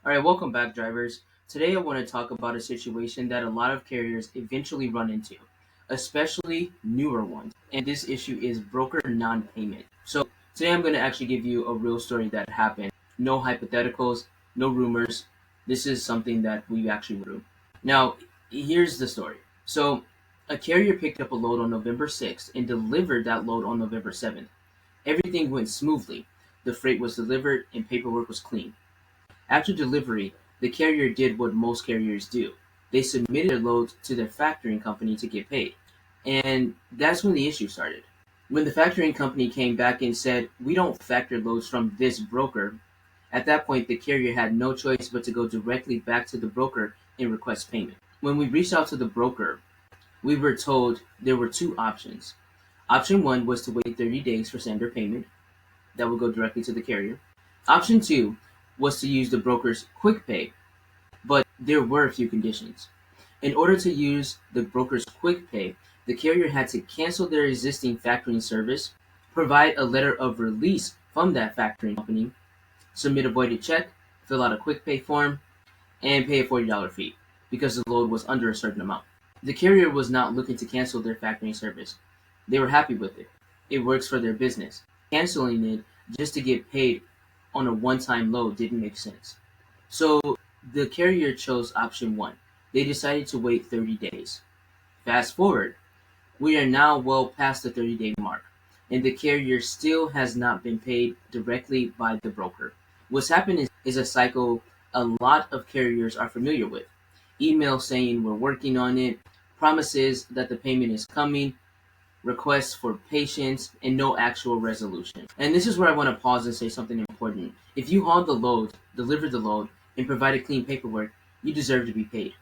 All right, welcome back, drivers. Today I want to talk about a situation that a lot of carriers eventually run into, especially newer ones. And this issue is broker non payment. So, today I'm going to actually give you a real story that happened. No hypotheticals, no rumors. This is something that we actually went through. Now, here's the story. So, a carrier picked up a load on November 6th and delivered that load on November 7th. Everything went smoothly. The freight was delivered and paperwork was clean. After delivery, the carrier did what most carriers do. They submitted their loads to their factoring company to get paid. And that's when the issue started. When the factoring company came back and said, "We don't factor loads from this broker," at that point the carrier had no choice but to go directly back to the broker and request payment. When we reached out to the broker, we were told there were two options. Option one was to wait 30 days for sender payment. That would go directly to the carrier. Option two was to use the broker's QuickPay, but there were a few conditions. In order to use the broker's QuickPay, the carrier had to cancel their existing factoring service, provide a letter of release from that factoring company, submit a voided check, fill out a QuickPay form, and pay a $40 fee because the load was under a certain amount. The carrier was not looking to cancel their factoring service. They were happy with it. It works for their business. Canceling it just to get paid on a one-time load didn't make sense. So the carrier chose option one. They decided to wait 30 days. Fast forward, we are now well past the 30-day mark, and the carrier still has not been paid directly by the broker. What's happened is a cycle a lot of carriers are familiar with. Emails saying we're working on it, promises that the payment is coming, requests for patience, and no actual resolution. And this is where I want to pause and say something important. If you hauled the load, delivered the load, and provided clean paperwork, you deserve to be paid.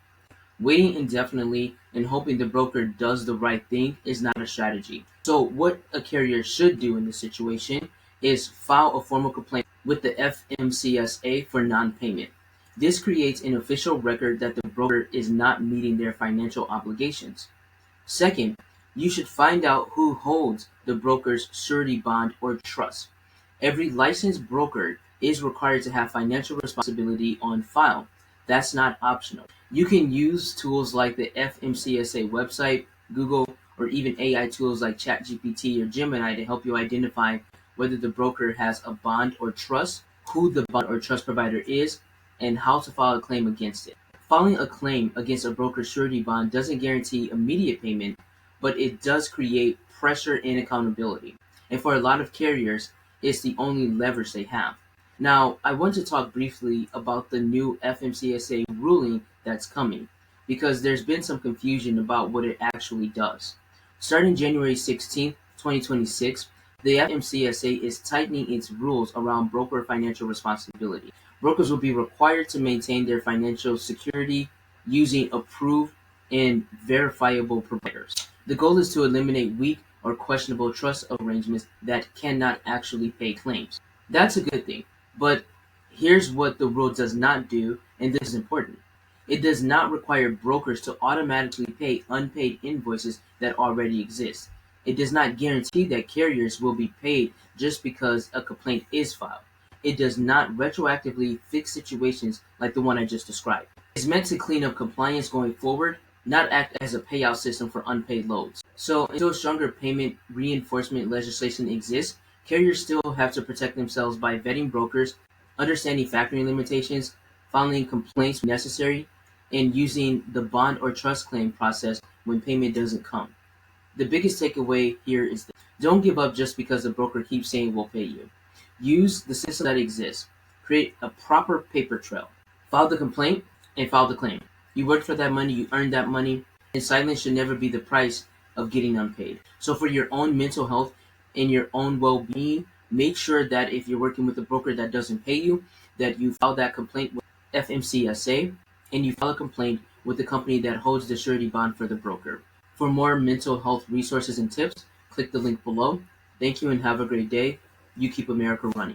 Waiting indefinitely and hoping the broker does the right thing is not a strategy. So what a carrier should do in this situation is file a formal complaint with the FMCSA for non-payment. This creates an official record that the broker is not meeting their financial obligations. Second, you should find out who holds the broker's surety bond or trust. Every licensed broker is required to have financial responsibility on file. That's not optional. You can use tools like the FMCSA website, Google, or even AI tools like ChatGPT or Gemini to help you identify whether the broker has a bond or trust, who the bond or trust provider is, and how to file a claim against it. Filing a claim against a broker's surety bond doesn't guarantee immediate payment, but it does create pressure and accountability. And for a lot of carriers, it's the only leverage they have. Now, I want to talk briefly about the new FMCSA ruling that's coming, because there's been some confusion about what it actually does. Starting January 16th, 2026, the FMCSA is tightening its rules around broker financial responsibility. Brokers will be required to maintain their financial security using approved and verifiable providers. The goal is to eliminate weak or questionable trust arrangements that cannot actually pay claims. That's a good thing, but here's what the rule does not do, and this is important. It does not require brokers to automatically pay unpaid invoices that already exist. It does not guarantee that carriers will be paid just because a complaint is filed. It does not retroactively fix situations like the one I just described. It's meant to clean up compliance going forward, not act as a payout system for unpaid loads. So until stronger payment reinforcement legislation exists, carriers still have to protect themselves by vetting brokers, understanding factoring limitations, filing complaints when necessary, and using the bond or trust claim process when payment doesn't come. The biggest takeaway here is that don't give up just because the broker keeps saying we'll pay you. Use the system that exists. Create a proper paper trail. File the complaint and file the claim. You worked for that money, you earned that money, and silence should never be the price of getting unpaid. So for your own mental health and your own well-being, make sure that if you're working with a broker that doesn't pay you, that you file that complaint with FMCSA and you file a complaint with the company that holds the surety bond for the broker. For more mental health resources and tips, click the link below. Thank you and have a great day. You keep America running.